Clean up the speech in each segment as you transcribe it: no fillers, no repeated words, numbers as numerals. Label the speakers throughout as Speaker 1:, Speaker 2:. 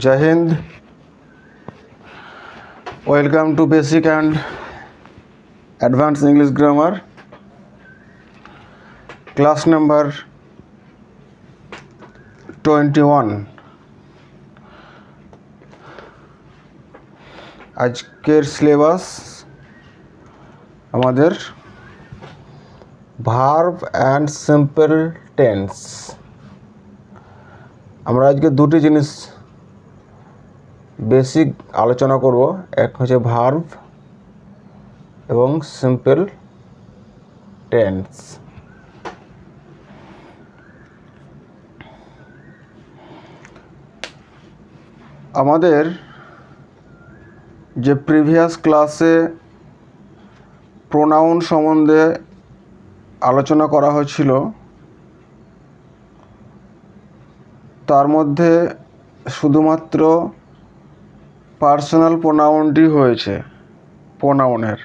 Speaker 1: Jai Hind. Welcome to Basic and Advanced English Grammar, class number 21. আজকের syllabus আমাদের verb and simple tense. আমরা আজকে দুটি জিনিস বেসিক আলোচনা করব, এক হচ্ছে ভার্ব এবং সিম্পল টেন্স। আমাদের যে প্রিভিয়াস ক্লাসে প্রোনাউন সম্বন্ধে আলোচনা করা হয়েছিল, তার মধ্যে শুধুমাত্র পার্সোনাল প্রোনাউনটি হয়েছে প্রোনাউনের।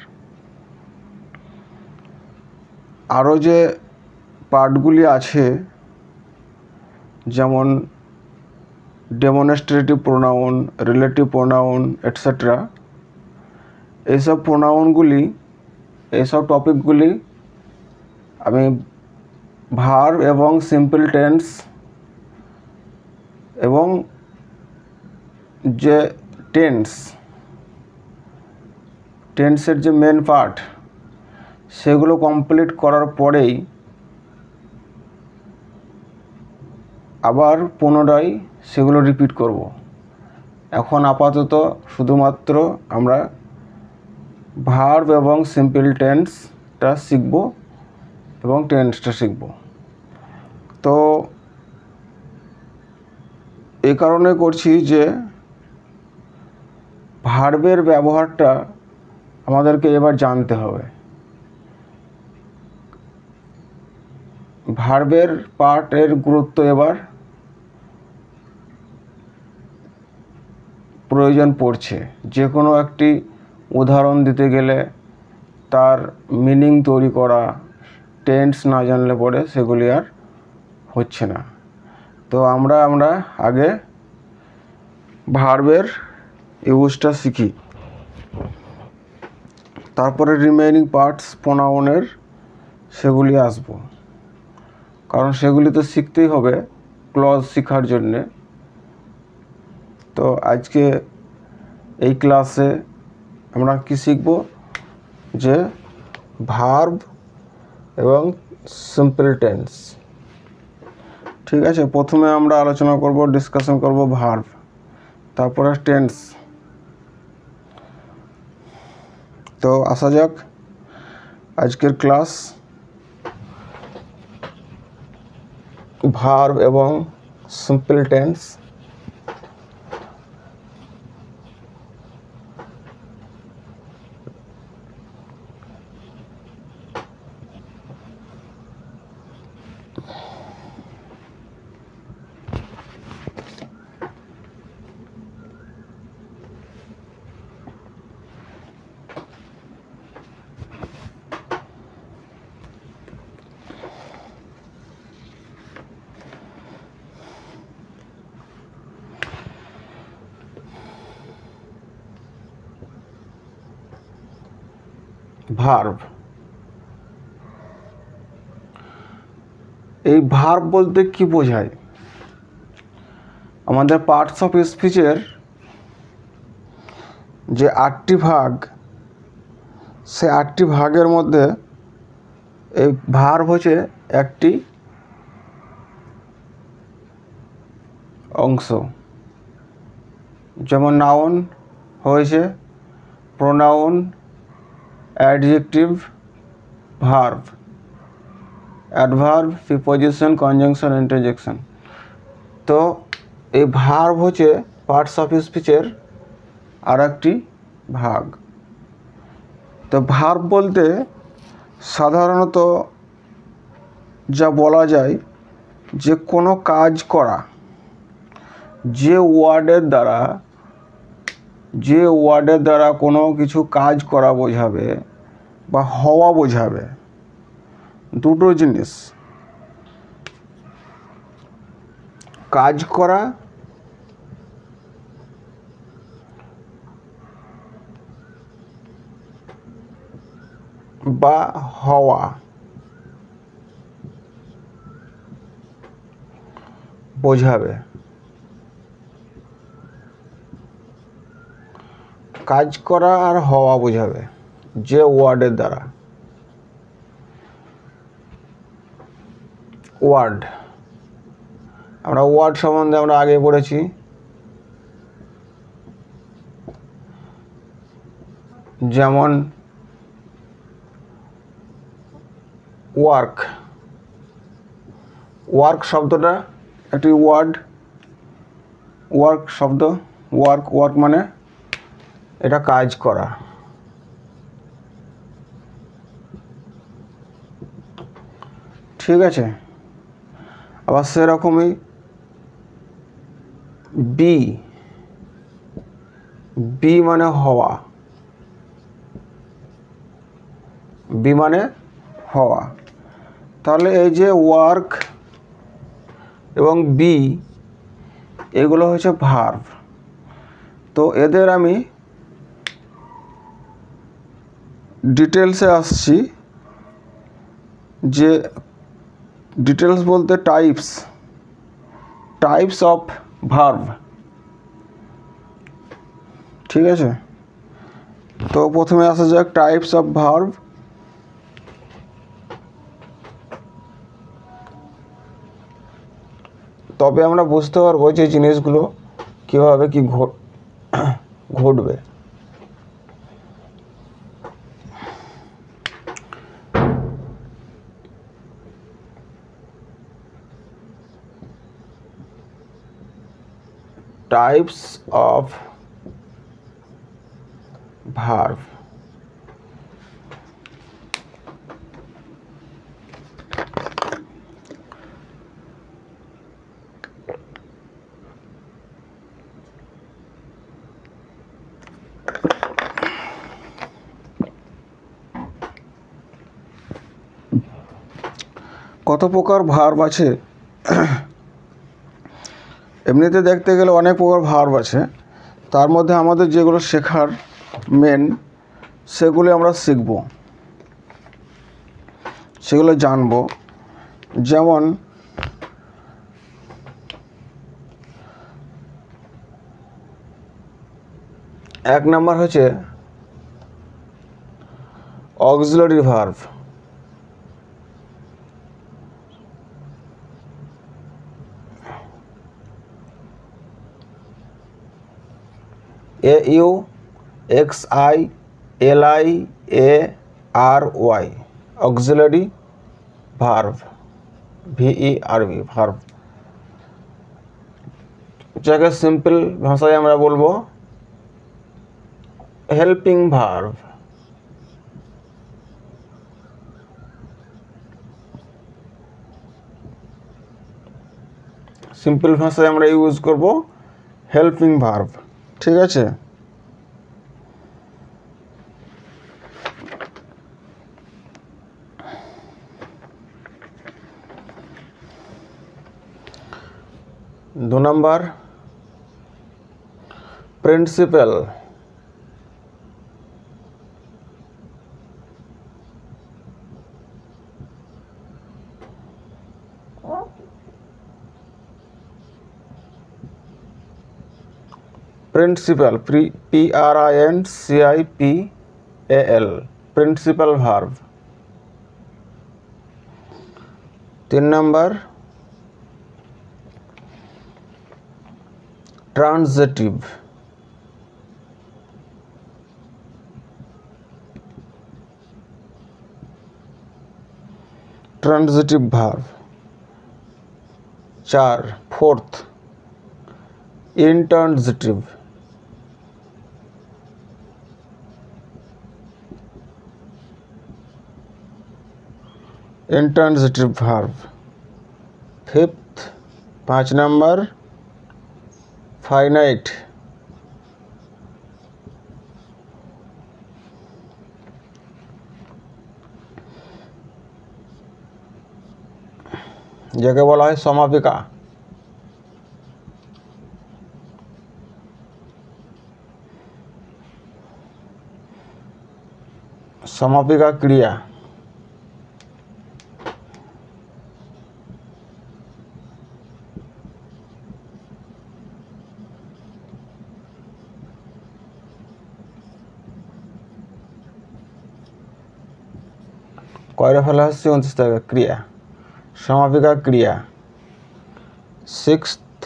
Speaker 1: আরও যে পার্টগুলি আছে, যেমন demonstrative pronoun, relative pronoun etcetera, এইসব প্রোনাউনগুলি, এইসব টপিকগুলি আমি ভার্ব এবং সিম্পল টেন্স এবং যে টেন্সের যে মেন পার্ট, সেগুলো কমপ্লিট করার পরেই আবার পুনরায় সেগুলো রিপিট করব। এখন আপাতত শুধুমাত্র আমরা ভার্ব এবং সিম্পল টেন্সটা শিখব এবং টেন্সটা শিখব। তো এই কারণে করছি যে ভার্বের ব্যবহারটা আমাদেরকে এবার জানতে হবে। ভার্বের পার্টের গুরুত্ব এবার প্রয়োজন পড়ছে। যে কোনো একটি উদাহরণ দিতে গেলে তার মিনিং তৈরি করা, টেন্স না জানলে পরে সেগুলি আর হচ্ছে না। তো আমরা আগে ভার্বের ইউজটা শিখি, তারপরে রিমেইনিং পার্টস প্রোনাউনের সেগুলি আসব, কারণ সেগুলি তো শিখতেই হবে ক্লজ শেখার জন্যে। তো আজকে এই ক্লাসে আমরা কি শিখব, যে ভার্ব এবং সিম্পল টেন্স। ঠিক আছে, প্রথমে আমরা আলোচনা করব, ডিসকাশন করব ভার্ব, তারপরে টেন্স। তো আসা যাক আজকের ক্লাস, ভার্ব এবং সিম্পল টেন্স। ভার্ব, এই ভার্ব বলতে কি বোঝায়? আমাদের পার্টস অফ স্পিচের যে 8টি ভাগ, সে 8টি ভাগের মধ্যে এই ভার্ব হচ্ছে একটি অংশ। যেমন নাউন হয়েছে pronoun, adjective, verb, adverb, preposition, conjunction, interjection. তো এই ভার্ব হচ্ছে পার্টস অফ স্পিচের আর একটি ভাগ। তো ভার্ব বলতে সাধারণত যা বলা যায়, যে কোনো কাজ করা, যে ওয়ার্ডের দ্বারা কোনো কিছু কাজ করা বোঝাবে বা হওয়া বোঝাবে। দুটো জিনিস, কাজ করা বা হওয়া বোঝাবে। কাজ করা আর হওয়া বোঝাবে যে ওয়ার্ডের দ্বারা। ওয়ার্ড, আমরা ওয়ার্ড সম্বন্ধে আমরা আগে পড়েছি। যেমন ওয়ার্ক, ওয়ার্ক শব্দটা একটি ওয়ার্ড। ওয়ার্ক শব্দ, ওয়ার্ক, ওয়ার্ক মানে এটা কাজ করা। ঠিক আছে, আবার সেরকমই বি, বি মানে হওয়া, বি মানে হওয়া। তাহলে এই যে ওয়ার্ক এবং বি এগুলো হচ্ছে ভার্ব। তো এদের আমি ডিটেলসে আসছি, যে ডিটেলস বলতে টাইপস অফ ভার্ব। ঠিক আছে, তো প্রথমে আসা যাক টাইপস অফ ভার্ব। তবে আমরা বুঝতে পারবো যে জিনিসগুলো কীভাবে কি ঘটবে। Types of verb. কত প্রকার ভার্ব আছে? এমনিতে দেখতে গেলে অনেক প্রকার ভার্ব আছে, তার মধ্যে আমাদের যেগুলো শেখার মেন সেগুলি আমরা শিখব, সেগুলো জানব। যেমন এক নাম্বার হচ্ছে auxiliary verb. AUXILIARY, auxiliary verb, VERB verb, যাকে সিম্পল ভাষায় আমরা বলবো হেল্পিং ভার্ব। সিম্পল ভাষায় আমরা ইউজ করব হেল্পিং ভার্ব। ঠিক আছে, দু নম্বর principal. Principal, PRINCIPAL, principal verb. 3 নম্বর transitive. Transitive verb. 4th intransitive. Intransitive verb. 5 নম্বর ফাইনাইট। যাকে বলা হয় সমাপিকা। সমাপিকা ক্রিয়া। কয়টা ফেলা হচ্ছে 29 টাকা ক্রিয়া, সমাপিকা ক্রিয়া। 6th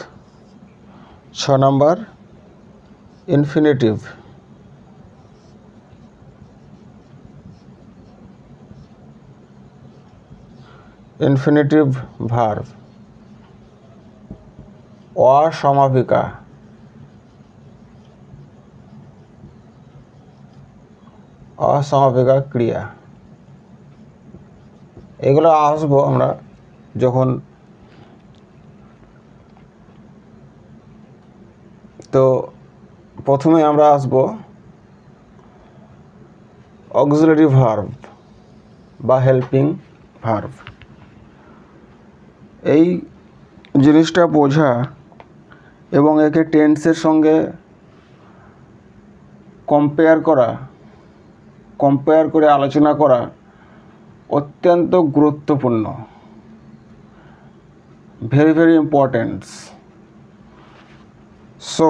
Speaker 1: 6 নম্বর ইনফিনিটিভ। ইনফিনিটিভ ভার্ব, অসমাপিকা। অসমাপিকা ক্রিয়া। এগুলো আসবো আমরা যখন, তো প্রথমে আমরা আসবো অক্সিলারি ভার্ব বা হেল্পিং ভার্ব। এই জিনিসটা বোঝা এবং একে টেন্সের সঙ্গে কম্পেয়ার করে আলোচনা করা অত্যন্ত গুরুত্বপূর্ণ, very very important. So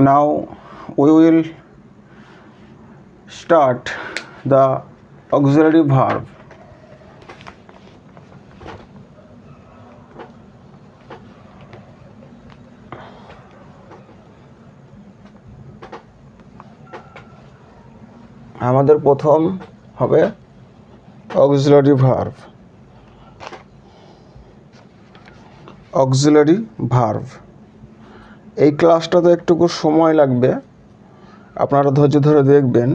Speaker 1: now we will start the auxiliary verb. আমাদের প্রথম হবে অক্সিলারি ভার্ব। অক্সিলারি ভার্ব, এই ক্লাসটাতে একটুকু সময় লাগবে, আপনারা ধৈর্য ধরে দেখবেন।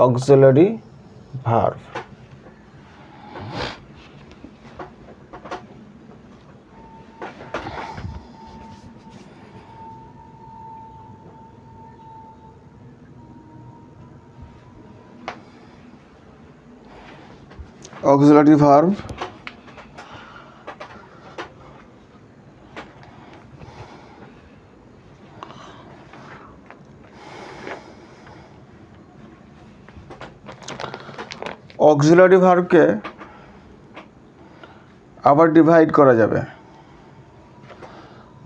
Speaker 1: Auxiliary verb, auxiliary verb auxiliary ভার্বকে আবার ডিভাইড করা যাবে,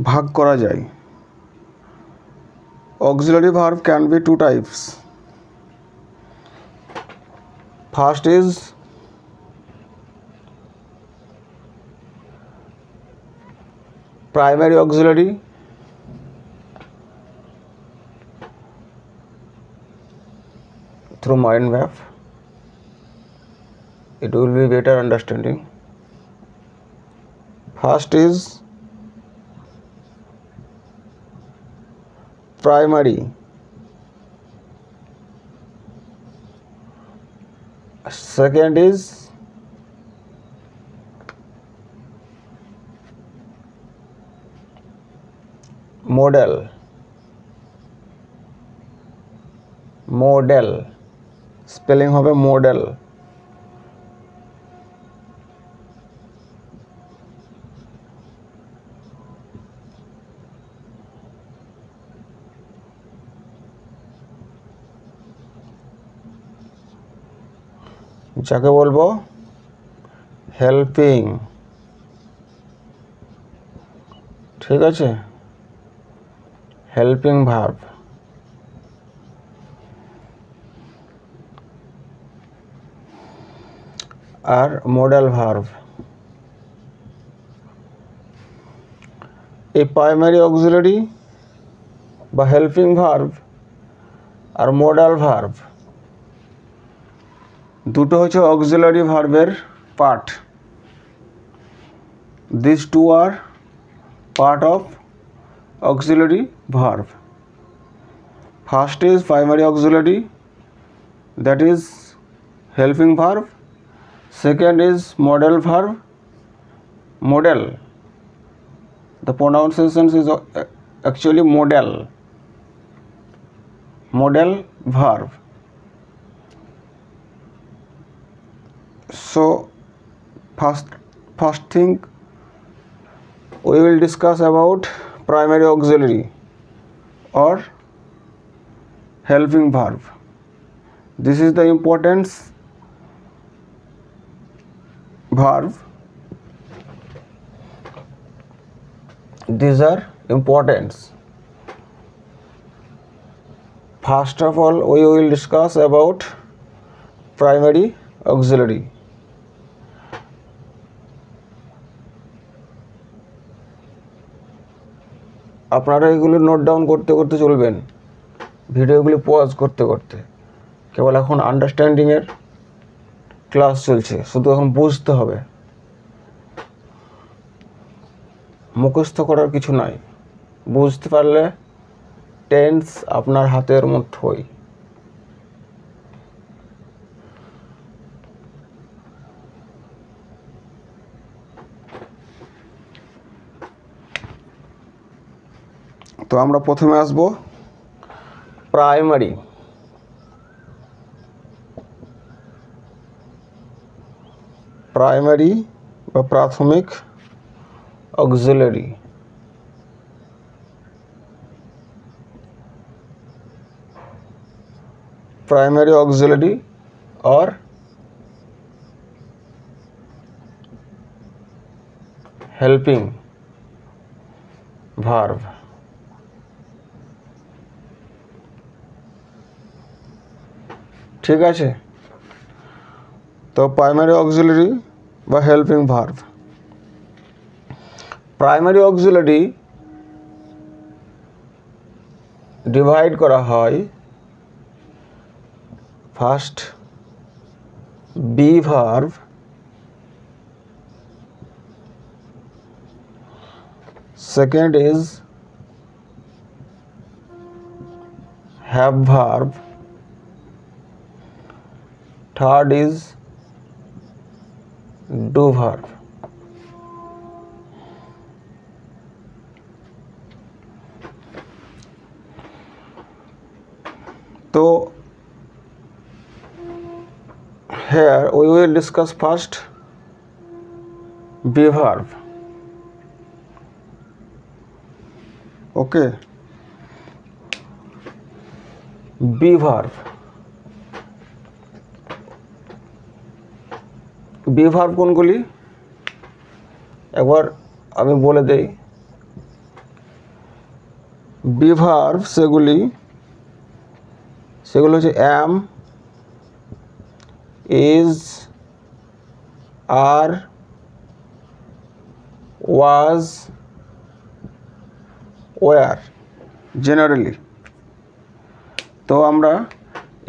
Speaker 1: ভাগ করা যায়। Auxiliary verb can be two types. First is primary auxiliary, through mind map it will be better understanding. First is primary, second is model, model spelling হবে model. যাকে বলবো হেল্পিং, ঠিক আছে, হেল্পিং ভার্ব। আর মডেল ভার্ব। এই primary auxiliary বা helping verb আর model verb দুটো হচ্ছে অক্সিলারি ভার্বের part. This two are part of auxiliary verb. First is primary auxiliary, that is helping verb. Second is model verb. Model, the pronunciation is actually model. modal verb. So first thing we will discuss about primary auxiliary or helping verb. This is the importance verb. These are importance. First of all, we will discuss about primary auxiliary. আপনারা এগুলো note down করতে করতে চলবেন, ভিডিওগুলি pause করতে করতে। কেবল এখন আন্ডারস্ট্যান্ডিংয়ের class চলছে, শুধু এখন বুঝতে হবে, মুখস্থ করার কিছু নাই। বুঝতে পারলে টেন্স আপনার হাতের মুঠোয়। তো আমরা প্রথমে আসব প্রাইমারি। প্রাইমারি বা প্রাথমিক অক্সিলারি। प्राइमरी ऑक्सिलरी और हेल्पिंग भार्ब। ठीक है, तो प्राइमरी ऑक्सिलरी বা helping verb. Primary auxiliary divide करा है First, be verb, second is have verb, third is do verb. तो here we will discuss first be verb. Okay, be verb. be verb কোনগুলি একবার আমি বলে দেই। be verb সেগুলো হচ্ছে am, is, are, was, were generally. তো আমরা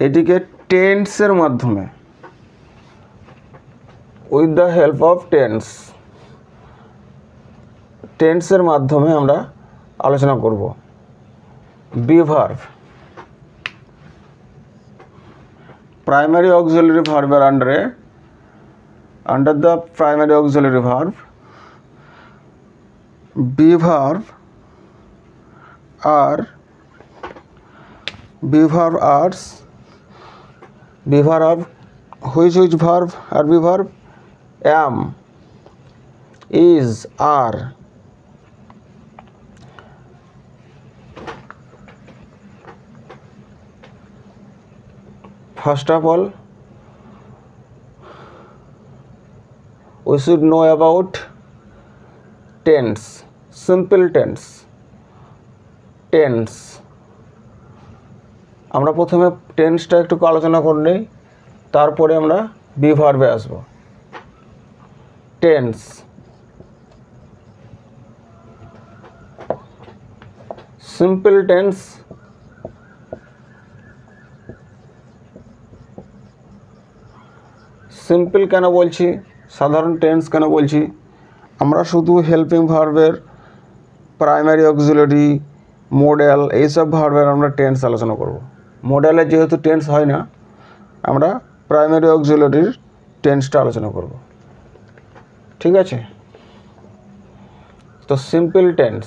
Speaker 1: এটিকে টেন্সের মাধ্যমে উইথ দ্য হেল্প অফ টেন্সের মাধ্যমে আমরা আলোচনা করব। Be verb, primary auxiliary verb are under the primary auxiliary verb. be verb are which verb are be verb? Am, is, are. First of all, we should know about tense, simple tense. আমরা প্রথমে টেন্সটা একটু আলোচনা করে নেই, তারপরে আমরা B ভার্বে আসব। Tense, simple tense, simple কেন বলছি, সাধারণ টেন্স কেন বলছি, আমরা শুধু হেল্পিং ভার্বের প্রাইমারি অক্সিলারি মডেল এইসব ভার্বের আমরা টেন্স আলোচনা করব। মডেলের যেহেতু টেন্স হয় না, আমরা প্রাইমারি অক্সিলারির টেন্সটা আলোচনা করব। ঠিক আছে, তো সিম্পল টেন্স,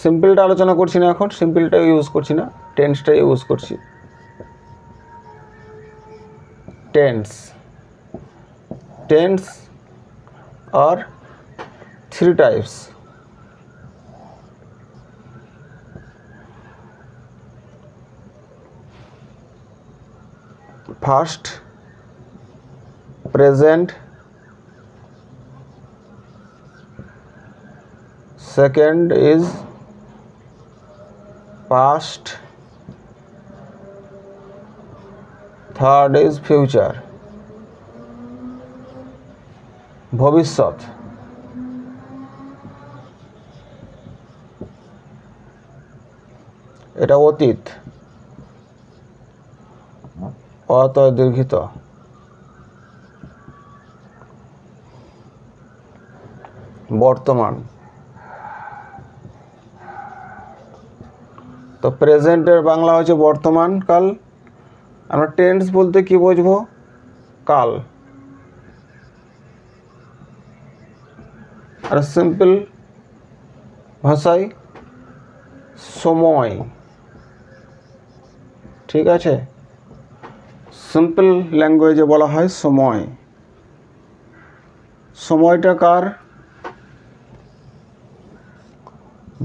Speaker 1: সিম্পলটা আলোচনা করছি না, এখন সিম্পলটা ইউজ করছি না, টেন্সটা ইউজ করছি। Tense are 3 types. First present, second is past, third is future, ভবিষ্যৎ। এটা অতীত, অত দীর্ঘিত। বর্তমান। তো প্রেজেন্টের বাংলা হচ্ছে বর্তমান কাল। আমরা টেন্স বলতে কি বুঝবো? কাল। আর সিম্পল ভাষায় সময়। ঠিক আছে, সিম্পল ল্যাঙ্গুয়েজে বলা হয় সময়। সময়টা কার?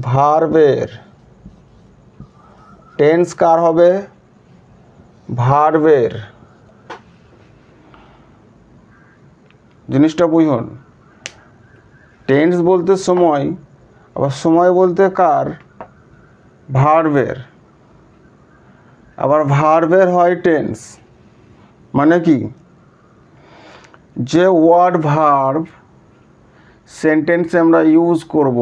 Speaker 1: ভার্বের। টেন্স কার হবে? ভার্বের। জিনিসটা বুঝুন, টেন্স বলতে সময়, আবার সময় বলতে কার? ভার্বের। আবার ভার্বের হয় টেন্স। মানে কি? যে ওয়ার্ড ভার্ব সেন্টেন্সে আমরা ইউজ করব,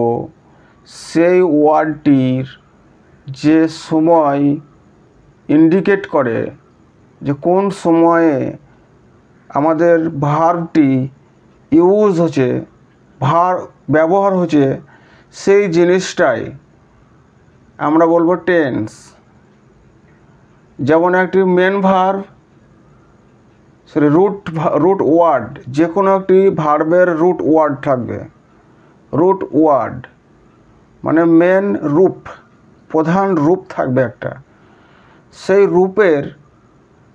Speaker 1: সেই ওয়ার্ডটির যে সময় ইন্ডিকেট করে, যে কোন সময়ে আমাদের ভার্বটি ইউজ হচ্ছে, ব্যবহার হচ্ছে, সেই জিনিসটাই আমরা বলবো টেন্স। যেমন একটি মেন ভার্ব, রুট ওয়ার্ড, যে কোনো একটি ভার্বের রুট ওয়ার্ড থাকবে। রুট ওয়ার্ড মানে মেন রূপ, প্রধান রূপ থাকবে একটা।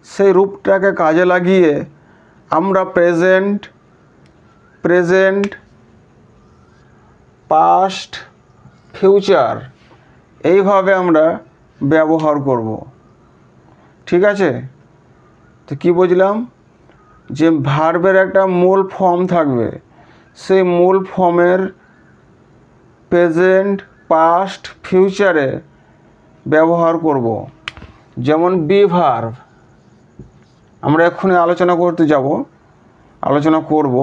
Speaker 1: সেই রূপটাকে কাজে লাগিয়ে আমরা প্রেজেন্ট, পাস্ট, ফিউচার এইভাবে আমরা ব্যবহার করব। ঠিক আছে? তো কি বুঝলাম? যে ভার্বের একটা মূল ফর্ম থাকবে, সেই মূল ফর্মের প্রেজেন্ট, পাস্ট, ফিউচারে ব্যবহার করব। যেমন বি ভার্ব, আমরা এক্ষুনি আলোচনা করব।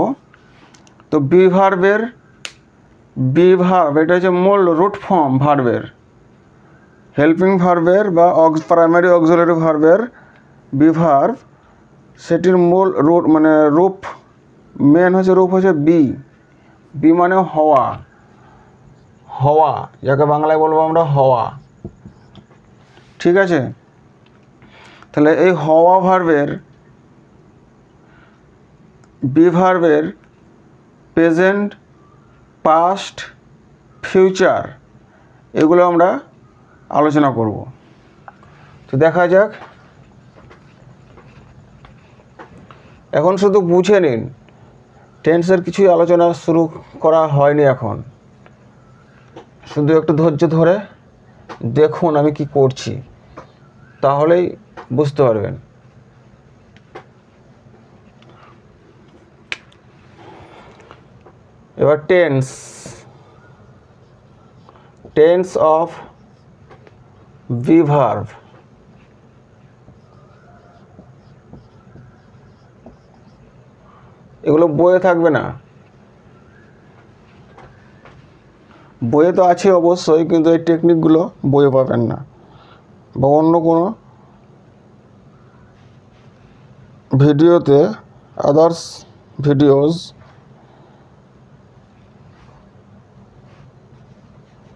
Speaker 1: তো বি ভার্ব এটা হচ্ছে মূল রুট ফর্ম ভার্বের, হেল্পিং ভার্বের বা প্রাইমারি অক্সিলারি ভার্বের বি ভার্ব। সেটির মূল রূপ মেন রূপ হচ্ছে বি মানে হওয়া, যাকে বাংলায় বলবো আমরা হওয়া। ঠিক আছে? তাহলে এই হওয়া ভার্বের, বি ভার্বের প্রেজেন্ট, পাস্ট, ফিউচার এগুলো আমরা আলোচনা করব। তো দেখা যাক। এখন শুধু বুঝে নিন, টেন্সের কিছুই আলোচনা শুরু করা হয়নি এখন। শুধু একটু ধৈর্য ধরে দেখুন আমি কি করছি, তাহলেই বুঝতে পারবেন। এবার টেন্স অফ বি ভার্ব। এগুলো বইয়ে থাকবে না, বইয়ে তো আছে অবশ্যই, কিন্তু এই টেকনিকগুলো বইয়ে পাবেন না, বা অন্য কোনো ভিডিওতে, আদার্স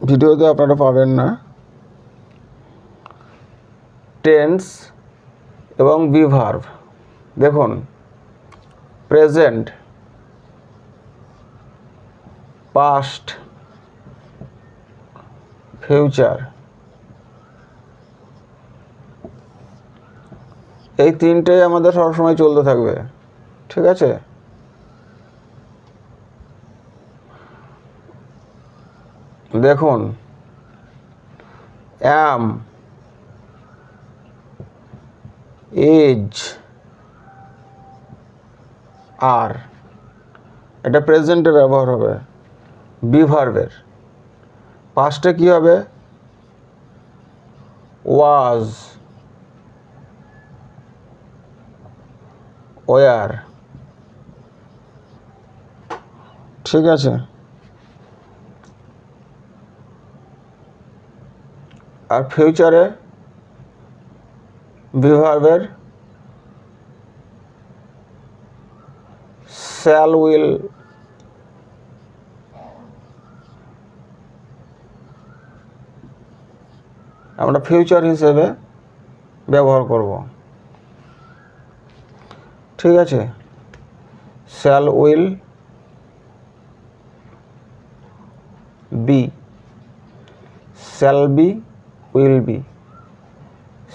Speaker 1: ভিডিওতে আপনারা পাবেন না। টেন্স এবং বি ভার্ব দেখুন, প্রেজেন্ট, পাস্ট, ফিউচার, এই তিনটেই আমাদের সবসময় চলতে থাকবে। ঠিক আছে, দেখুন অ্যাম, ইজ, আর, এটা প্রেজেন্টে ব্যবহার হবে। বি ভার্বের পাস্টে কি হবে? ওয়াজ, ওয়ার। ঠিক আছে, আর ফিউচারে বি ভার্বের শ্যাল, উইল, আমরা ফিউচার হিসেবে ব্যবহার করব। ঠিক আছে, shall, will, be, shall be, will be,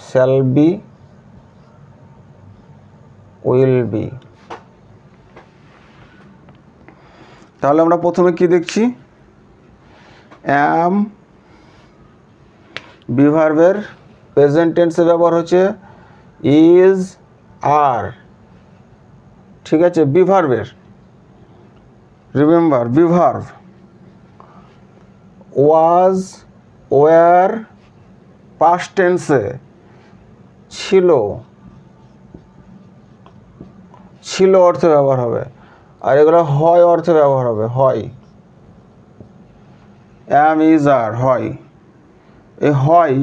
Speaker 1: shall be, will be. তাহলে আমরা প্রথমে কি দেখছি? অ্যাম বি ভার্বের প্রেজেন্ট টেন্সে ব্যবহার হচ্ছে ইজ, আর। ঠিক আছে, বি ভার্বের, remember be verb was, were past টেন্সে ছিল, ছিল অর্থে ব্যবহার হবে, আর এগুলো হয় অর্থে ব্যবহার হবে। হয়, অ্যাম, ইজ, আর, হয়। এই হয়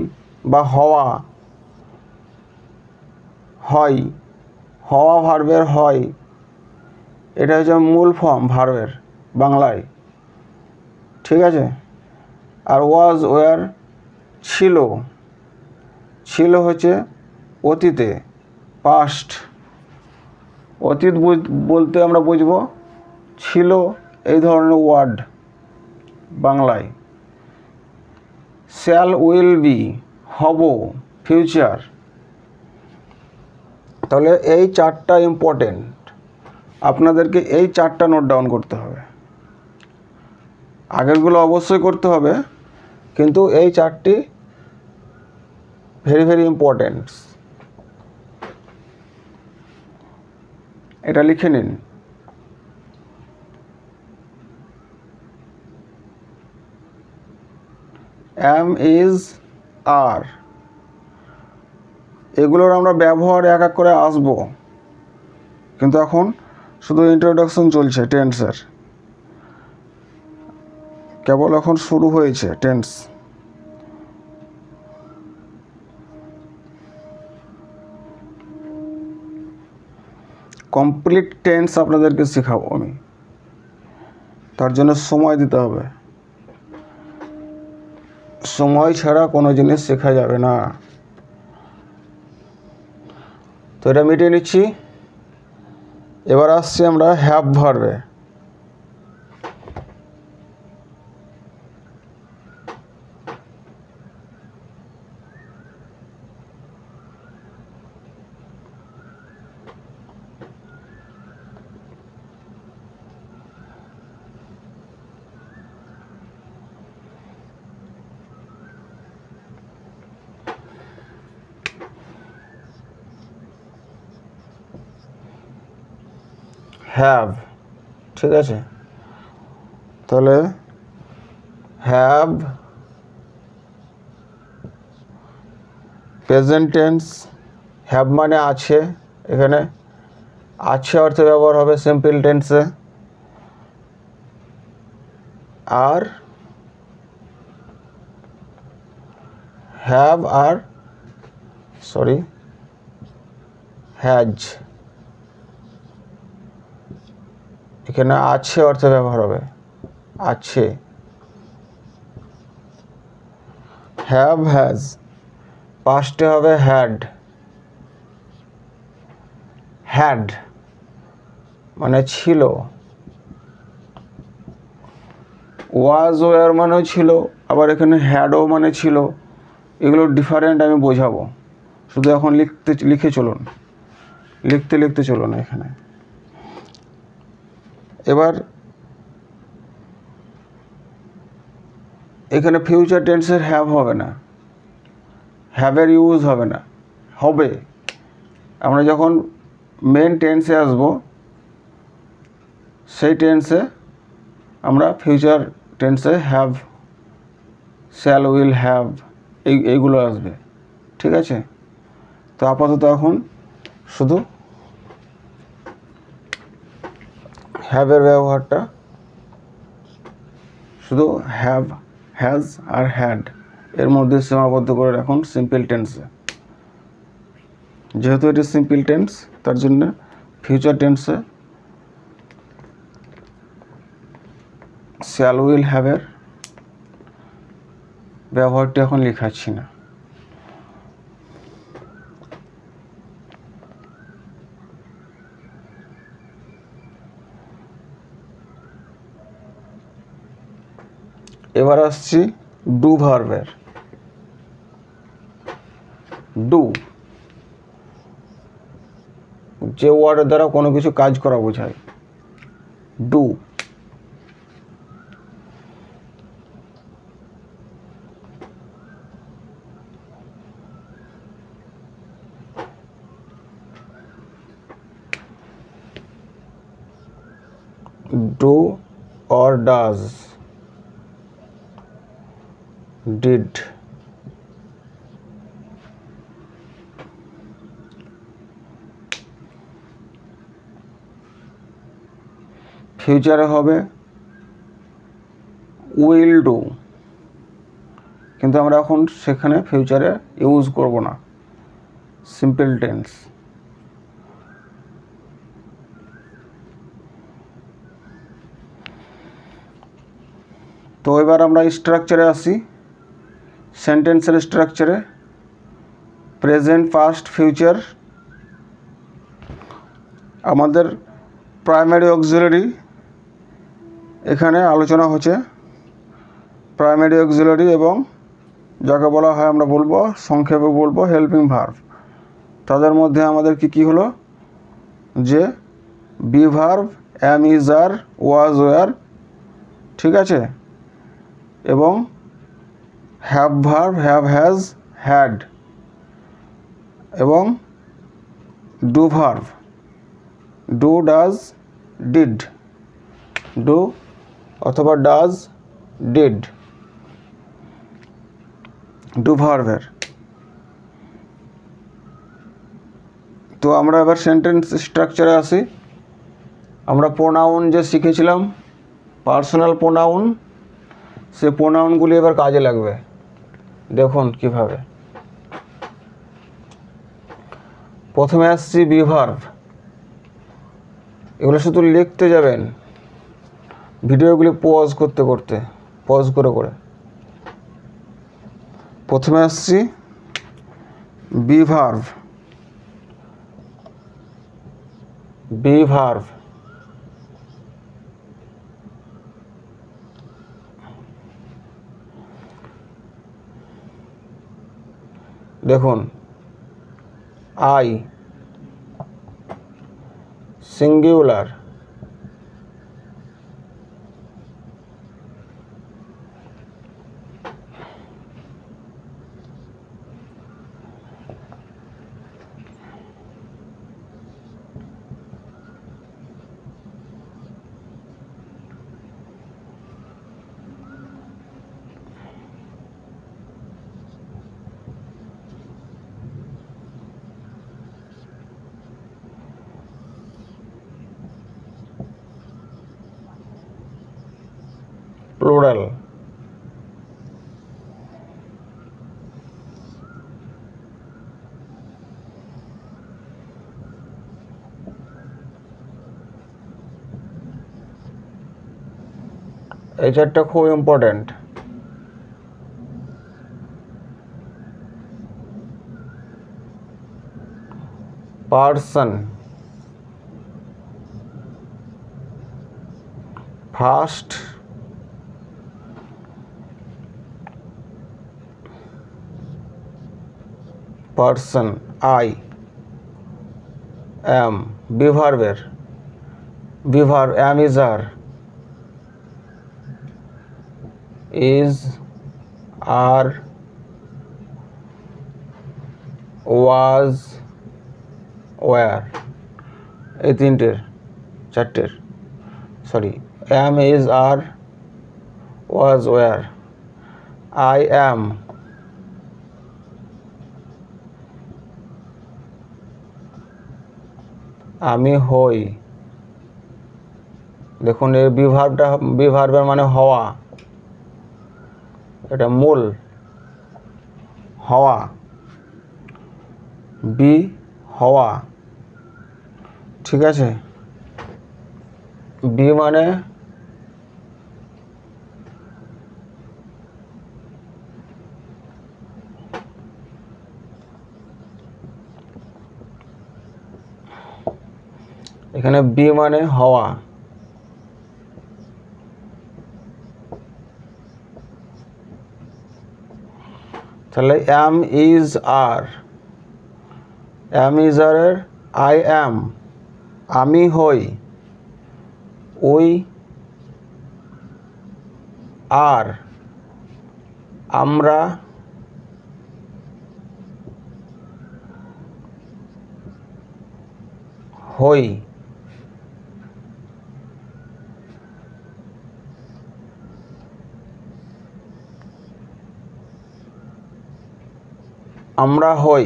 Speaker 1: বা হওয়া, হয়, হওয়া ভার্বের হয়, এটা হচ্ছে মূল ফর্ম ভার্বের বাংলায়। ঠিক আছে, আর ওয়াজ, ওয়ার ছিল, ছিল হচ্ছে অতীতে, পাস্ট। অতীত বলতে আমরা বুঝব ছিল এই ধরনের ওয়ার্ড বাংলায়। শ্যাল, উইল বি হব, ফিউচার। তাহলে এই চারটা ইম্পর্টেন্ট, আপনাদেরকে এই চারটা নোট ডাউন করতে হবে। আগেরগুলো অবশ্যই করতে হবে, কিন্তু এই চারটি ভেরি ভেরি ইম্পর্টেন্ট। এটা লিখে নিন। অ্যাম, ইজ, আর, এগুলোর আমরা ব্যবহার এক এক করে আসবো, কিন্তু এখন শুধু ইন্ট্রোডাকশন চলছে টেন্সের, কেবল এখন শুরু হয়েছে টেন্স। কমপ্লিট টেন্স আপনাদেরকে শেখাবো আমি, তার জন্য সময় দিতে হবে। সময় ছাড়া কোনো জিনিস শেখা যাবে না। তো এটা মিটিয়ে নিচ্ছি। এবার আসছি আমরা হ্যাভ ভার্বে। হ্যাভ, ঠিক আছে, তাহলে হ্যাভ প্রেজেন্ট টেন্স, হ্যাভ মানে আছে, এখানে আছে অর্থে ব্যবহার হবে সিম্পল টেন্সে। আর হ্যাভ আর হ্যাজ, এখানে আছে অর্থে ব্যবহার হবে, আছে। হ্যাভ, হ্যাজ, পাস্টে হবে হ্যাড, হ্যাড মানে ছিল। ওয়াজ, ওয়ার মানেও ছিল, আবার এখানে হ্যাডও মানে ছিল, এগুলো ডিফারেন্ট আমি বোঝাবো, শুধু এখন লিখে চলুন, লিখতে চলুন এখানে। এবার এখানে ফিউচার টেন্সের হ্যাভ হবে না, হ্যাভের ইউজ হবে না, হবে আমরা যখন মেন টেন্সে আসব সেই টেন্সে আমরা ফিউচার টেন্সে হ্যাভ, শ্যাল, উইল, হ্যাভ এইগুলো আসবে, ঠিক আছে। তো আপাতত এখন শুধু হ্যাভের ব্যবহারটা শুধু হ্যাভ, হ্যাজ আর হ্যাড এর মধ্যে সীমাবদ্ধ করে রাখুন সিম্পল টেন্সে। যেহেতু এটি সিম্পল টেন্স তার জন্য ফিউচার টেন্সে শ্যাল, উইল, হ্যাভের ব্যবহারটি এখন লেখাচ্ছি না। এবার আসছি ডু ভার্বের। ডু যে ওয়ার্ডের দ্বারা কোনো কিছু কাজ করা বোঝায়, do. Do or does, did, ফিউচারে হবে উইল ডু, কিন্তু আমরা এখন সেখানে ফিউচারে ইউজ করব না, সিম্পল টেন্স। তো এবার আমরা স্ট্রাকচারে আসি, সেন্টেন্সের স্ট্রাকচারে। প্রেজেন্ট, পাস্ট, ফিউচার আমাদের প্রাইমারি অক্সিলারি এখানে আলোচনা হচ্ছে। প্রাইমারি অক্সিলারি এবং যাকে বলা হয় আমরা বলবো, সংক্ষেপে বলবো হেল্পিং ভার্ব। তাদের মধ্যে আমাদের কি হলো, যে be verb, am, is, are, was, were, ঠিক আছে, এবং have verb, have, has, had, এবং do verb, do, does, did, do অথবা ডাজ, ডিড, ডু ভার্বের। তো আমরা এবার সেন্টেন্স স্ট্রাকচারে আসি। আমরা প্রোনাউন যে শিখেছিলাম, পার্সোনাল প্রোনাউন, সে প্রোনাউনগুলি এবার কাজে লাগবে। দেখুন কিভাবে। প্রথমে আসছি বি ভার্ব। এগুলো শুধু লিখতে যাবেন ভিডিওগুলি পজ করে। প্রথমে আসছি বি ভার্ব। বি ভার্ব দেখুন, আই সিঙ্গুলার, প্লুরাল। এই চারটা খুব important. Person, first, person I am be ভার্বের am is are was were এই চারটের sorry am is are was were I am আমি হই দেখুন এই বিভার্বের মানে হওয়া এটা মূল হওয়া হওয়া ঠিক আছে বি মানে এখানে বি মানে হওয়া তাহলে অ্যাম ইজ আর এর আই অ্যাম আমি হই উই আর আমরা হই আমরা হই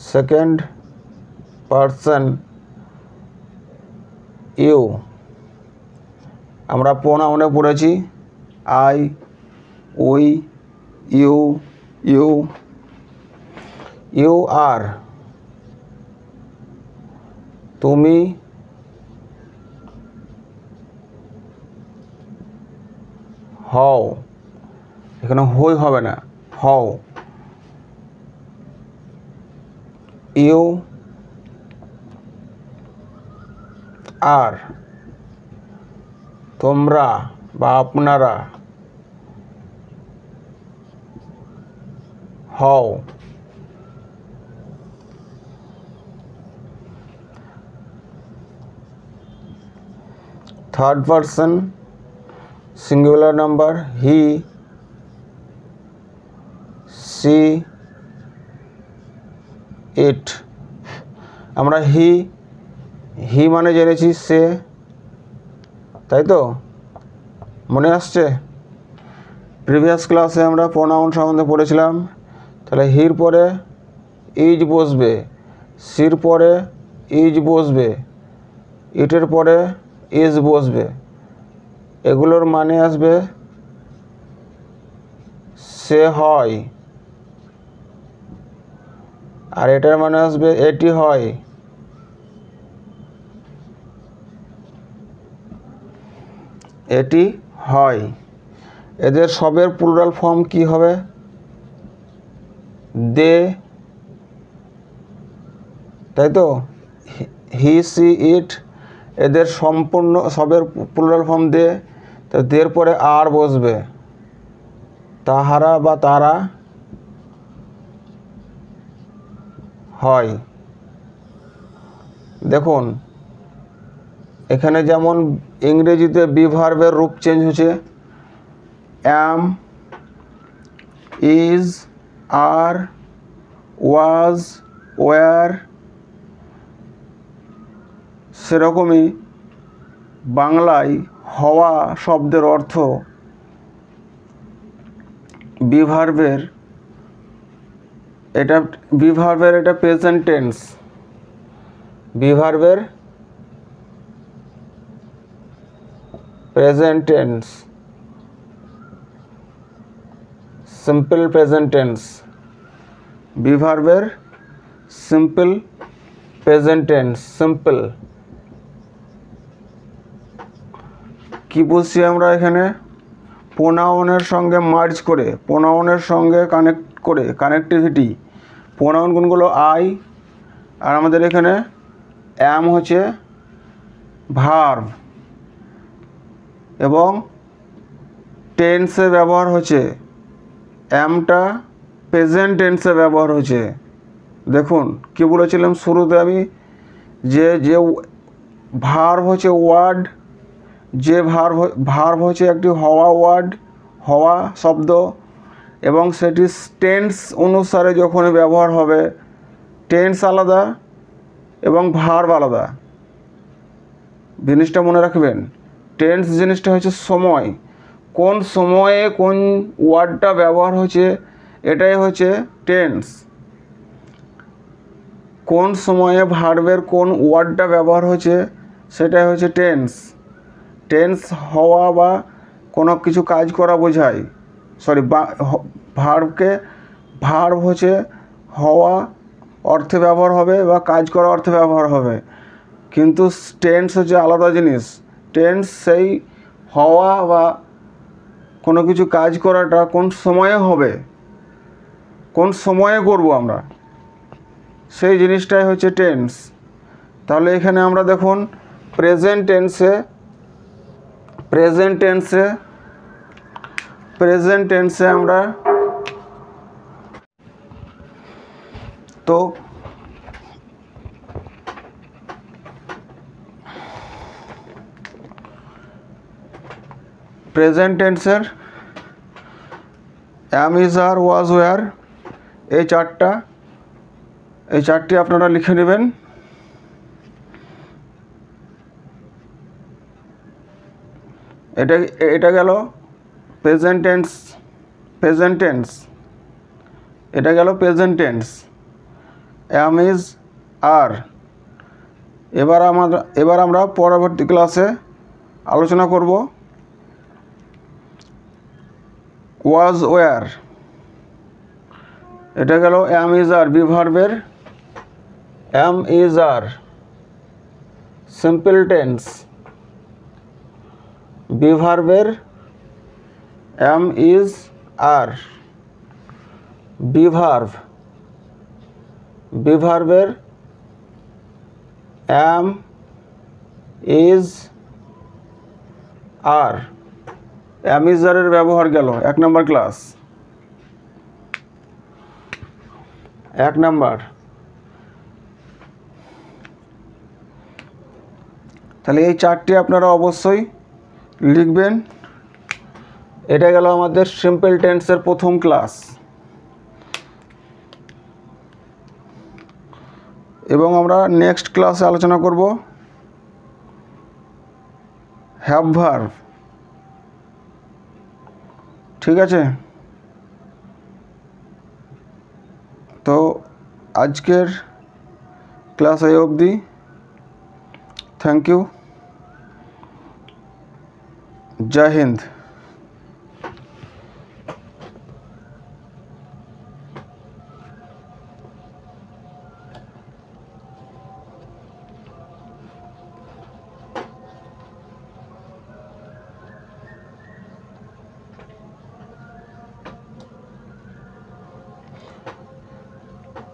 Speaker 1: সেকেন্ড পার্সন ইউ আমরা প্রোনাউনে পড়েছি আই উই ইউ আর তুমি হও এখানে হই হবে না হও ইউ আর তোমরা বা আপনারা হও third person singular number he she it আমরা হি মানে জেনেছি সে তাই তো মনে আসছে প্রিভিয়াস ক্লাসে আমরা প্রোনাউন সম্বন্ধে পড়েছিলাম তাহলে হির পরে ইজ বসবে সির পরে ইজ বসবে ইটের পরে ইজ বসবে এগুলোর মানে আসবে সে হয় আর এটার মানে আসবে এটি হয় এটি হয় এদের সবের প্লুরাল ফর্ম কি হবে দে তাই তো হি সি ইট এদের সম্পূর্ণ সবের প্লুরাল ফর্ম দে তো দের পরে আর বসবে তাহারা বা তারা হয় দেখুন এখানে যেমন ইংরেজিতে বি ভার্বের রূপ চেঞ্জ হচ্ছে অ্যাম ইজ আর ওয়াজ ওয়্যার সেরকমই বাংলায় হওয়া শব্দের অর্থ বি ভার্বের এটা প্রেজেন্ট টেন্স বি ভার্বের present tense simple present tense be ভার্বের সিম্পল প্রেজেন্ট টেন্স সিম্পল কি বলছি আমরা এখানে প্রোনাউনের সঙ্গে মার্জ করে প্রোনাউনের সঙ্গে কানেক্টিভিটি প্রোনাউন কোনগুলো আই আর আমাদের এখানে অ্যাম হচ্ছে ভার্ব এবং টেন্সে ব্যবহার হচ্ছে, অ্যামটা প্রেজেন্ট টেন্সে ব্যবহার হচ্ছে। দেখুন কি বলেছিলাম শুরুতে আমি, যে যে ভার্ব হচ্ছে ওয়ার্ড, যে ভার্ব হচ্ছে একটি হওয়া ওয়ার্ড, হওয়া শব্দ, এবং সেটি টেন্স অনুসারে যখন ব্যবহার হবে, টেন্স আলাদা এবং ভার্ব আলাদা, জিনিসটা মনে রাখবেন। টেন্স জিনিসটা হচ্ছে সময়, কোন সময়ে কোন ওয়ার্ডটা ব্যবহার হচ্ছে, এটাই হচ্ছে টেন্স। কোন সময়ে ভার্বের কোন ওয়ার্ডটা ব্যবহার হচ্ছে সেটাই হচ্ছে টেন্স। টেন্স হওয়া বা কোনো কিছু কাজ করা বোঝায়, ভার্ব হচ্ছে হওয়া অর্থে ব্যবহার হবে বা কাজ করা অর্থে ব্যবহার হবে, কিন্তু টেন্স হচ্ছে আলাদা জিনিস। টেন্স সেই হওয়া বা কোনো কিছু কাজ করাটা কোন সময়ে হবে, কোন সময়ে করব আমরা, সেই জিনিসটাই হচ্ছে টেন্স। তাহলে এখানে আমরা দেখুন প্রেজেন্ট টেন্সে আমরা তো প্রেজেন্ট টেন্সের অ্যাম, ইজ, আর, ওয়াজ, ওয়্যার, এই চারটি আপনারা লিখে নেবেন। এটা গেল প্রেজেন্ট টেন্স, এটা গেল প্রেজেন্ট টেন্স, অ্যাম, ইজ, আর। এবার আমরা পরবর্তী ক্লাসে আলোচনা করব ওয়াজ, ওয়্যার। এটা গেল অ্যাম, ইজ, আর, বি ভার্বের am, is, are, simple tense. Be ভার্বের অ্যাম, ইজ, আর। বি ভার্বের am, is, R. Am, is, আরের ব্যবহার গেল 1 নম্বর ক্লাস, 1 নম্বর। তাহলে এই চারটি আপনারা অবশ্যই লিখবেন। এটা গেল আমাদের সিম্পল টেন্সের প্রথম ক্লাস, এবং আমরা নেক্সট ক্লাসে আলোচনা করব হ্যাভ ভার্ব। ঠিক আছে, তো আজকের ক্লাস এই অবধি। থ্যাংক ইউ, জয় হিন্দ।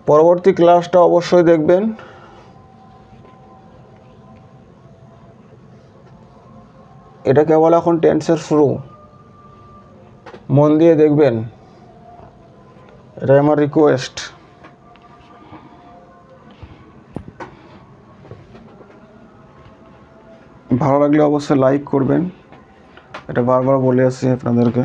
Speaker 1: পরবর্তী ক্লাসটা অবশ্যই দেখবেন। এটা কেবল এখন টেন্সের শুরু, মন দিয়ে দেখবেন, এটাই আমার রিকোয়েস্ট। ভালো লাগলে অবশ্যই লাইক করবেন, এটা বারবার বলে আসছি আপনাদেরকে।